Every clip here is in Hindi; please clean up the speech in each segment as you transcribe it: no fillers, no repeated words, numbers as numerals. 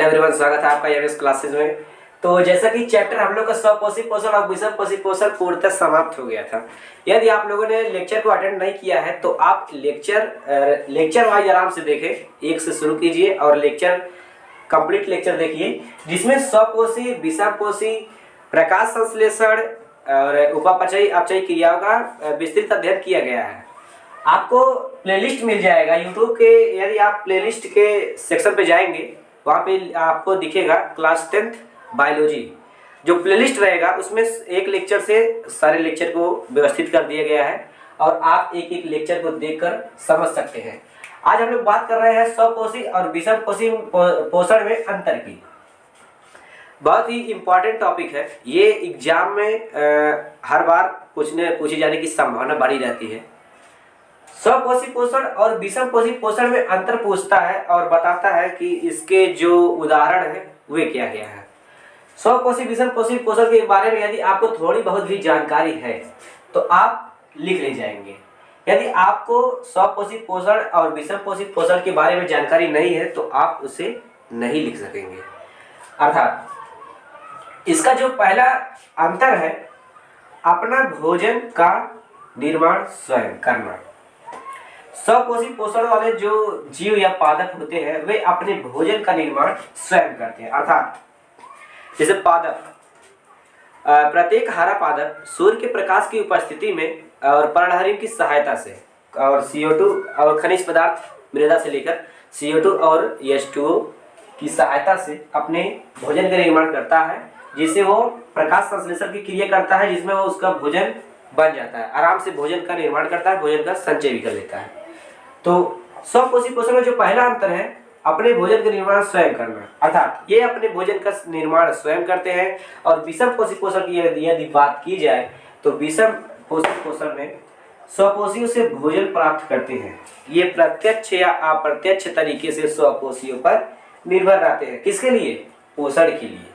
एवरीवन, स्वागत है आपका एमएस क्लासेस में। तो जैसा कि चैप्टर हम लोग का स्वपोषी पोषण और विषम पोषी पोषण पूर्णतः समाप्त हो गया था। यदि आप लोगों ने लेक्चर को अटेंड नहीं किया है तो आप लेक्चर वाइज आराम से देखें, एक से शुरू कीजिए और कंप्लीट लेक्चर देखिए, जिसमें स्वपोषी, विषम पोषी, प्रकाश संश्लेषण और उपापचयी अपचयी क्रियाओं का विस्तृत अध्ययन किया गया है। आपको प्लेलिस्ट मिल जाएगा यूट्यूब के। यदि आप प्लेलिस्ट के सेक्शन पे जाएंगे, वहाँ पे आपको दिखेगा क्लास 10th बायोलॉजी। जो प्लेलिस्ट रहेगा उसमें एक लेक्चर से सारे लेक्चर को व्यवस्थित कर दिया गया है और आप एक एक लेक्चर को देखकर समझ सकते हैं। आज हम लोग बात कर रहे हैं स्वपोषी और विषम पोषी पोषण में अंतर की। बहुत ही इम्पोर्टेंट टॉपिक है ये। एग्जाम में हर बार पूछे जाने की संभावना बढ़ी रहती है। स्वपोषी पोषण और विषम पोषी पोषण में अंतर पूछता है और बताता है कि इसके जो उदाहरण है वे क्या क्या है। स्वपोषी विषम पोषी पोषण के बारे में यदि आपको थोड़ी बहुत भी जानकारी है तो आप लिख ले जाएंगे। यदि आपको स्वपोषी पोषण और विषम पोषी पोषण के बारे में जानकारी नहीं है तो आप उसे नहीं लिख सकेंगे। अर्थात इसका जो पहला अंतर है, अपना भोजन का निर्माण स्वयं करना। स्वपोषी पोषण वाले जो जीव या पादप होते हैं वे अपने भोजन का निर्माण स्वयं करते हैं। अर्थात जैसे पादप, प्रत्येक हरा पादप सूर्य के प्रकाश की उपस्थिति में और पर्णहरित की सहायता से और CO2 और खनिज पदार्थ मृदा से लेकर CO2 और H2O की सहायता से अपने भोजन का निर्माण करता है, जिसे वो प्रकाश संश्लेषण की क्रिया करता है, जिसमें वो उसका भोजन बन जाता है। आराम से भोजन का निर्माण करता है, भोजन का संचय भी कर लेता है। तो स्वपोषी पोषण में जो पहला अंतर है, अपने भोजन का निर्माण स्वयं करना। अर्थात ये अपने भोजन का निर्माण स्वयं करते हैं। और विषम पोषी पोषण की यदि बात की जाए तो विषम पोषी पोषण में स्वपोषियों से भोजन प्राप्त करते हैं। ये प्रत्यक्ष या अप्रत्यक्ष तरीके से स्वपोषियों पर निर्भर रहते हैं। किसके लिए? पोषण के लिए।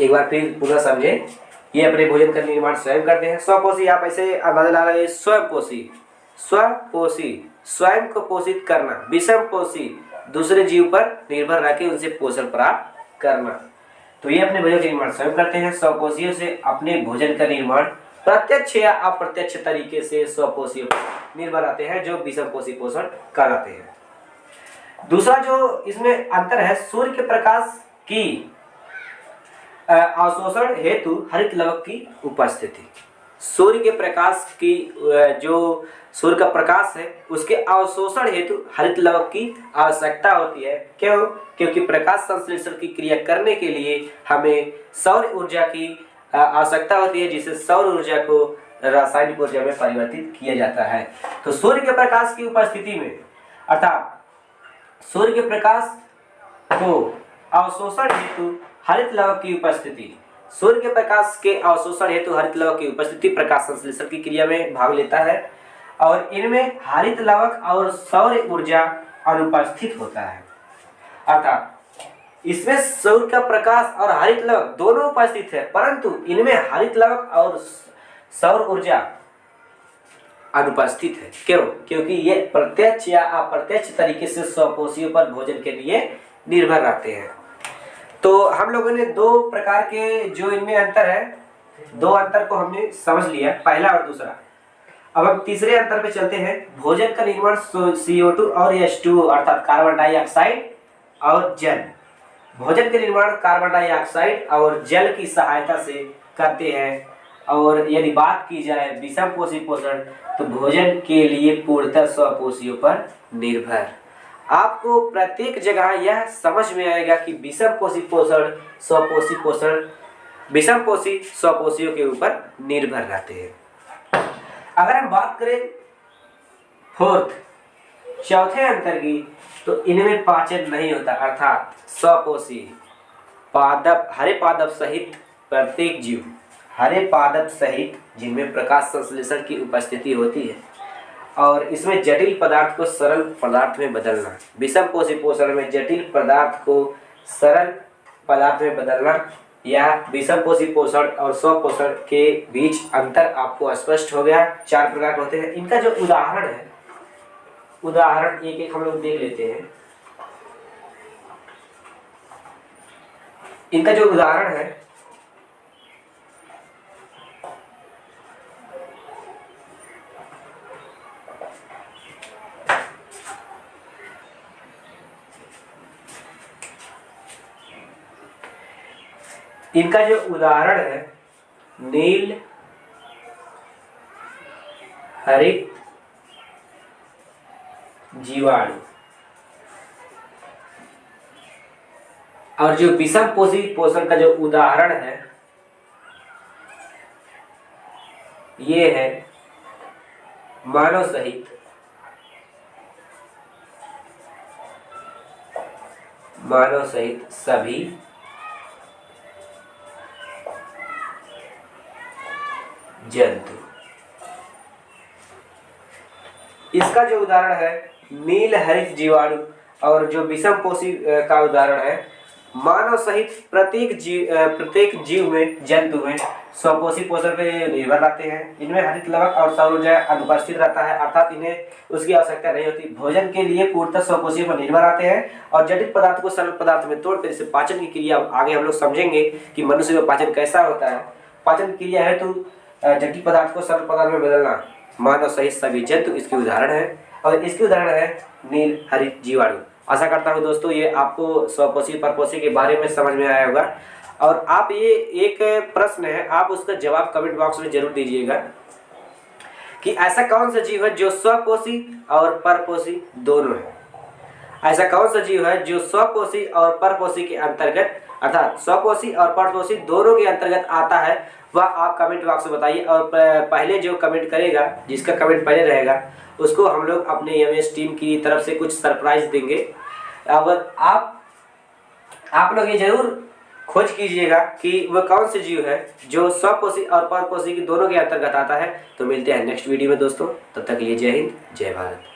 एक बार फिर पूरा समझे, ये अपने भोजन का निर्माण स्वयं करते हैं। स्वपोषी आप ऐसे अंदाजा ला रहे हैं, स्वपोषी स्वयं को पोषित करना, विषम पोषी दूसरे जीव पर निर्भर रह के उनसे पोषण प्राप्त करना। तो ये अपने भोजन का निर्माण स्वयं करते हैं। स्वपोषियों से अपने भोजन का निर्माण प्रत्यक्ष या अप्रत्यक्ष तरीके से स्वपोषियों पर निर्भर रहते हैं, जो विषम पोषी पोषण कहलाते हैं। दूसरा जो इसमें अंतर है, सूर्य के प्रकाश की अवशोषण हेतु हरित लवक की उपस्थिति। सूर्य के प्रकाश की जो सूर्य का प्रकाश है उसके अवशोषण हेतु हरित लवक की आवश्यकता होती है। क्यों? क्योंकि प्रकाश संश्लेषण की क्रिया करने के लिए हमें सौर ऊर्जा की आवश्यकता होती है, जिसे सौर ऊर्जा को रासायनिक ऊर्जा में परिवर्तित किया जाता है। तो सूर्य के प्रकाश की उपस्थिति में, अर्थात सूर्य के प्रकाश को अवशोषण हेतु हरित लवक की उपस्थिति, सूर्य के प्रकाश के अवशोषण हेतु हरित लवक की उपस्थिति प्रकाश संश्लेषण की क्रिया में भाग लेता है और इनमें हरित लवक और सौर ऊर्जा अनुपस्थित होता है। अर्थात इसमें सूर्य का प्रकाश और हरित लवक दोनों उपस्थित है, परंतु इनमें हरित लवक और सौर ऊर्जा अनुपस्थित है। क्यों? क्योंकि ये प्रत्यक्ष या अप्रत्यक्ष तरीके से स्वपोषियों पर भोजन के लिए निर्भर रहते हैं। तो हम लोगों ने दो प्रकार के जो इनमें अंतर है, दो अंतर को हमने समझ लिया, पहला और दूसरा। अब हम तीसरे अंतर पे चलते हैं। भोजन का निर्माण CO2 और H2O अर्थात कार्बन डाइऑक्साइड और जल। भोजन का निर्माण कार्बन डाइऑक्साइड और जल की सहायता से करते हैं। और यदि बात की जाए विषम पोषी पोषण तो भोजन के लिए पूर्णतः स्वपोषियों पर निर्भर। आपको प्रत्येक जगह यह समझ में आएगा कि विषम पोषी पोषण स्वपोषी पोषण, विषम पोषी स्वपोषियों के ऊपर निर्भर रहते हैं। अगर हम बात करें चौथे अंतर की, तो इनमें पाचन नहीं होता। अर्थात स्वपोषी पादप, हरे पादप सहित प्रत्येक जीव, हरे पादप सहित जिनमें प्रकाश संश्लेषण की उपस्थिति होती है और इसमें जटिल पदार्थ को सरल पदार्थ में बदलना। विषम पोषी पोषण में जटिल पदार्थ को सरल पदार्थ में बदलना या विषम पोषी पोषण और स्वपोषण के बीच अंतर आपको स्पष्ट हो गया। 4 प्रकार के होते हैं। इनका जो उदाहरण है, उदाहरण एक एक हम लोग देख लेते हैं। इनका जो उदाहरण है नील, हरित, जीवाणु। और जो विषम पोषी पोषण का जो उदाहरण है ये है मानव सहित सभी जंतु। इसका जो उदाहरण है नील, हरित, जीवाणु। और जो विषम पोषी का उदाहरण है मानव सहित प्रत्येक जीव में, जंतु में स्वपोषी पोषण पे निर्भर रहते हैं। इनमें हरित लवक और सौर ऊर्जा अनुपस्थित रहता है, अर्थात इन्हें उसकी आवश्यकता नहीं होती। भोजन के लिए पूर्णतः स्वपोषी पर निर्भर रहते हैं और जटिल पदार्थ को सरल पदार्थ में तोड़कर इसे पाचन की क्रिया, आगे हम लोग समझेंगे कि मनुष्य में पाचन कैसा होता है। पाचन क्रिया है तो जटिल पदार्थ को सरल पदार्थ में बदलना। मानव सहित सभी जंतु इसके उदाहरण है। और इसके उदाहरण है नील, हरित, जीवाणु। आशा करता हूँ दोस्तों ये आपको स्वपोषी परपोषी के बारे में समझ में आया होगा। और आप ये एक प्रश्न है, आप उसका जवाब कमेंट बॉक्स में जरूर दीजिएगा कि ऐसा कौन सा जीव है जो स्वपोषी और परपोषी दोनों है। ऐसा कौन सा जीव है जो स्वपोषी और परपोषी के अंतर्गत, अर्थात स्वपोषी और परपोषी दोनों के अंतर्गत आता है, वह आप कमेंट बॉक्स में बताइए। और पहले जो कमेंट करेगा, जिसका कमेंट पहले रहेगा, उसको हम लोग अपने एमएस टीम की तरफ से कुछ सरप्राइज देंगे। अगर आप लोग ये जरूर खोज कीजिएगा कि वह कौन से जीव है जो स्वपोषी और परपोषी की दोनों के अंतर्गत आता है। तो मिलते हैं नेक्स्ट वीडियो में दोस्तों, तब तक के लिए जय हिंद, जय भारत।